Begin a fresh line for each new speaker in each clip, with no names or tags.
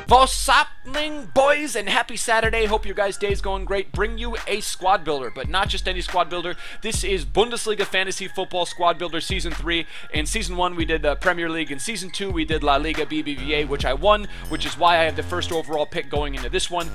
What's happening, boys, and happy Saturday. Hope your guys' day's going great. Bring you a squad builder, but not just any squad builder. This is Bundesliga Fantasy Football Squad Builder Season 3. In Season 1, we did the Premier League. In Season 2, we did La Liga BBVA, which I won, which is why I have the first overall pick going into this one.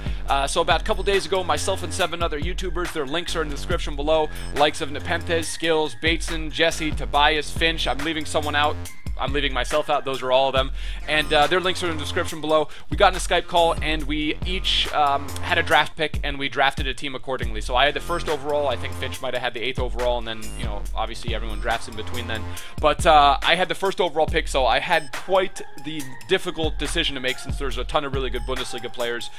So about a couple days ago, myself and 7 other YouTubers, their links are in the description below, likes of Nepenthes, Skills, Bateson, Jesse, Tobias, Finch. I'm leaving someone out. I'm leaving myself out. Those are all of them. And their links are in the description below. We got in a Skype call, and we each had a draft pick, and we drafted a team accordingly. So I had the first overall. I think Finch might have had the 8th overall, and then, you know, obviously everyone drafts in between then. But I had the first overall pick, so I had quite the difficult decision to make since there's a ton of really good Bundesliga players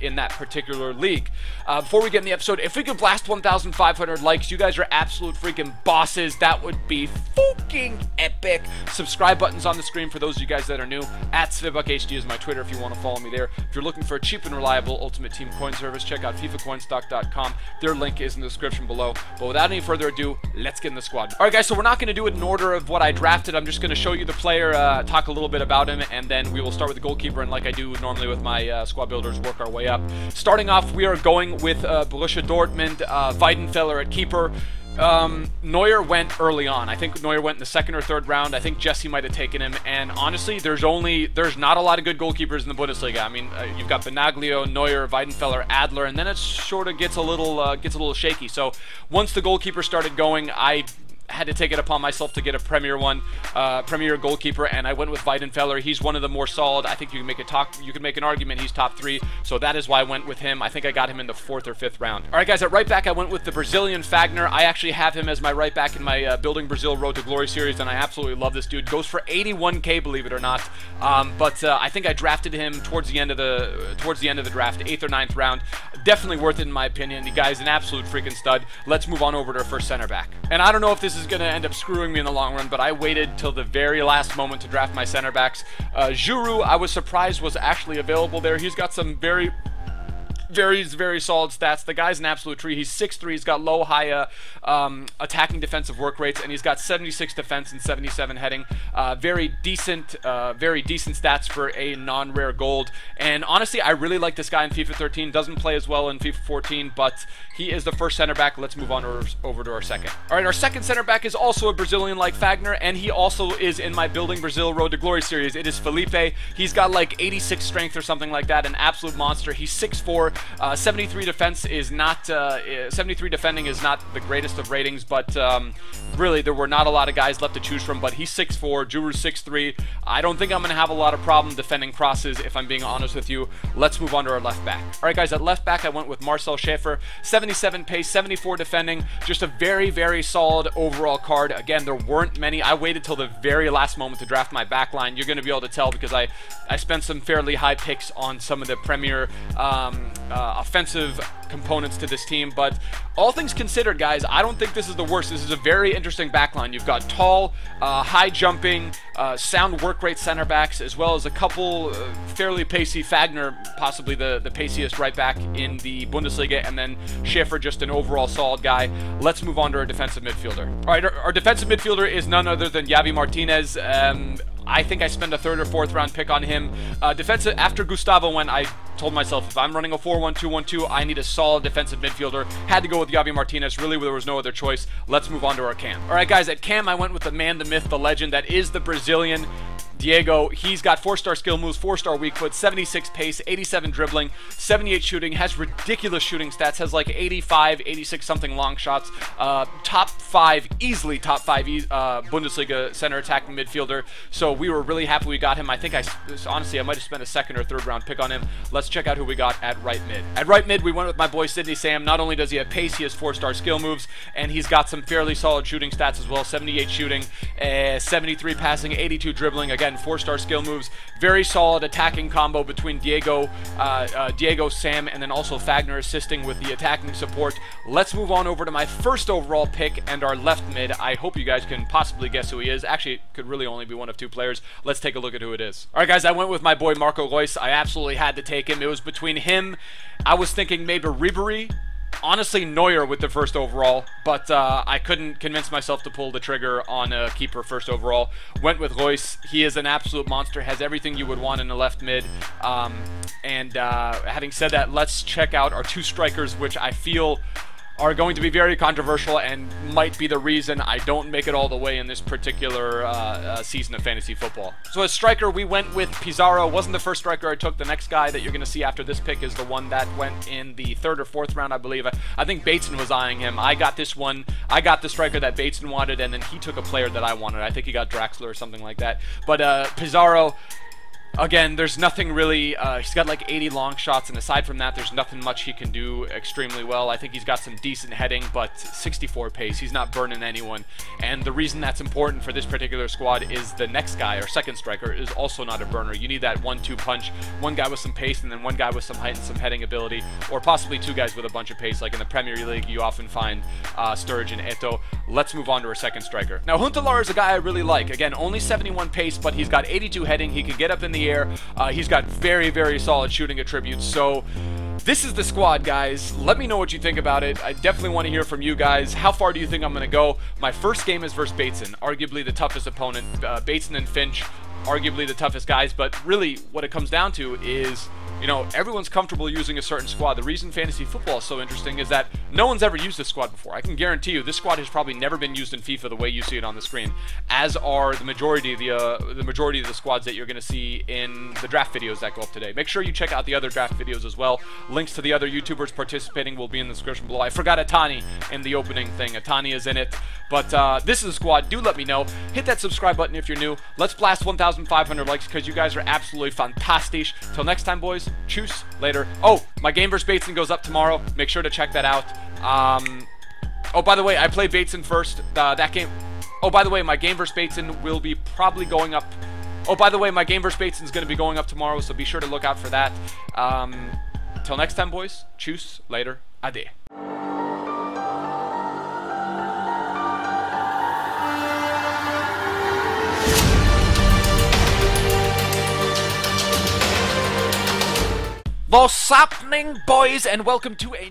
in that particular league. Before we get in the episode, if we could blast 1,500 likes, you guys are absolute freaking bosses. That would be fucking epic. Subscribe button's on the screen for those of you guys that are new. At SvibukHD is my Twitter if you want to follow me there. If you're looking for a cheap and reliable Ultimate Team coin service, check out FIFAcoinstock.com. Their link is in the description below. But without any further ado, let's get in the squad. Alright guys, so we're not going to do it in order of what I drafted. I'm just going to show you the player, talk a little bit about him, and then we will start with the goalkeeper, and like I do normally with my squad builders, work our way up. Starting off, we are going with Borussia Dortmund, Weidenfeller at keeper. Neuer went early on. I think Neuer went in the 2nd or 3rd round. I think Jesse might have taken him, and honestly, there's not a lot of good goalkeepers in the Bundesliga. I mean, you've got Benaglio, Neuer, Weidenfeller, Adler, and then it sort of gets a little shaky. So once the goalkeeper started going, I had to take it upon myself to get a premier goalkeeper, and I went with Weidenfeller. He's one of the more solid. I think you can make an argument he's top 3, so that is why I went with him. I think I got him in the 4th or 5th round. All right, guys, at right back, I went with the Brazilian Fagner. I actually have him as my right back in my Building Brazil Road to Glory series, and I absolutely love this dude. Goes for 81k, believe it or not. But I think I drafted him towards the end of the draft, 8th or 9th round. Definitely worth it in my opinion. The guy's an absolute freaking stud. Let's move on over to our first center back. And I don't know if this is going to end up screwing me in the long run, but I waited till the very last moment to draft my center backs. Giroud, I was surprised was actually available there. He's got some very solid stats. The guy's an absolute tree. He's 6'3", he's got low, high attacking defensive work rates, and he's got 76 defense and 77 heading. Very decent stats for a non-rare gold. And honestly, I really like this guy in FIFA 13. Doesn't play as well in FIFA 14, but he is the first center back. Let's move on over to our second. All right, our second center back is also a Brazilian like Fagner, and he also is in my Building Brazil Road to Glory series. It is Felipe. He's got like 86 strength or something like that, an absolute monster. He's 6'4". 73 defense is not 73 defending is not the greatest of ratings, but really there were not a lot of guys left to choose from. But he's 6'4", Giroud's 6'3". I don't think I'm going to have a lot of problem defending crosses, if I'm being honest with you. Let's move on to our left back. All right, guys, at left back I went with Marcel Schäfer, 77 pace, 74 defending, just a very solid overall card. Again, there weren't many. I waited till the very last moment to draft my back line. You're going to be able to tell because I spent some fairly high picks on some of the Premier offensive components to this team, but all things considered, guys, I don't think this is the worst. This is a very interesting backline. You've got tall, high jumping, sound work rate center backs, as well as a couple fairly pacey. Fagner, possibly the paciest right back in the Bundesliga, and then Schäfer, just an overall solid guy. Let's move on to our defensive midfielder. All right, our defensive midfielder is none other than Javi Martinez. I think I spent a 3rd or 4th round pick on him. Defensive, after Gustavo went, I told myself if I'm running a 4-1-2-1-2, I need a solid defensive midfielder. Had to go with Javi Martinez. Really, there was no other choice. Let's move on to our cam. All right, guys, at cam, I went with the man, the myth, the legend. That is the Brazilian Diego. He's got 4-star skill moves, 4-star weak foot, 76 pace, 87 dribbling, 78 shooting, has ridiculous shooting stats, has like 85, 86 something long shots, top 5, easily top 5 Bundesliga center attacking midfielder. So we were really happy we got him. I think honestly I might have spent a 2nd or 3rd round pick on him. Let's check out who we got at right mid. At right mid, we went with my boy Sidney Sam. Not only does he have pace, he has 4-star skill moves, and he's got some fairly solid shooting stats as well. 78 shooting, 73 passing, 82 dribbling. Again, 4-star skill moves. Very solid attacking combo between Diego, Sam, and then also Fagner assisting with the attacking support. Let's move on over to my first overall pick and our left mid. I hope you guys can possibly guess who he is. Actually, it could really only be one of 2 players. Let's take a look at who it is. All right, guys, I went with my boy Marco Reus. I absolutely had to take him. It was between him. I was thinking maybe Ribery honestly Neuer with the first overall, but I couldn't convince myself to pull the trigger on a keeper first overall. Went with Royce. He is an absolute monster, has everything you would want in a left mid. Having said that, let's check out our two strikers, which I feel are going to be very controversial and might be the reason I don't make it all the way in this particular season of fantasy football. So as striker, we went with Pizarro. Wasn't the first striker I took. The next guy that you're going to see after this pick is the one that went in the 3rd or 4th round, I believe. I think Bateson was eyeing him. I got this one. I got the striker that Bateson wanted, and then he took a player that I wanted. I think he got Draxler or something like that. But Pizarro, again, there's nothing really, he's got like 80 long shots, and aside from that, there's nothing much he can do extremely well. I think he's got some decent heading, but 64 pace, he's not burning anyone. And the reason that's important for this particular squad is the next guy, our second striker, is also not a burner. You need that 1-2 punch, one guy with some pace, and then one guy with some height and some heading ability, or possibly two guys with a bunch of pace. Like in the Premier League, you often find Sturridge and Eto'o. Let's move on to our second striker. Now, Huntelaar is a guy I really like. Again, only 71 pace, but he's got 82 heading. He can get up in the air. He's got very, very solid shooting attributes. So this is the squad, guys. Let me know what you think about it. I definitely want to hear from you guys. How far do you think I'm going to go? My first game is versus Bateson, arguably the toughest opponent. Bateson and Finch, arguably the toughest guys. But really, what it comes down to is, you know, everyone's comfortable using a certain squad. The reason fantasy football is so interesting is that no one's ever used this squad before. I can guarantee you this squad has probably never been used in FIFA the way you see it on the screen, as are the majority of the squads that you're going to see in the draft videos that go up today. Make sure you check out the other draft videos as well. Links to the other YouTubers participating will be in the description below. I forgot Atani in the opening thing. Atani is in it. But this is a squad. Do let me know. Hit that subscribe button if you're new. Let's blast 1,500 likes because you guys are absolutely fantastic. Till next time, boys. Tschüss. Later. Oh, my game versus Bateson goes up tomorrow. Make sure to check that out. Oh, by the way, I played Bateson first. That game. Oh, by the way, my game versus Bateson will be probably going up. Oh, by the way, my game versus Bateson is going to be going up tomorrow, so be sure to look out for that. Till next time, boys. Tschüss. Later. Ade. What's happening, boys, and welcome to a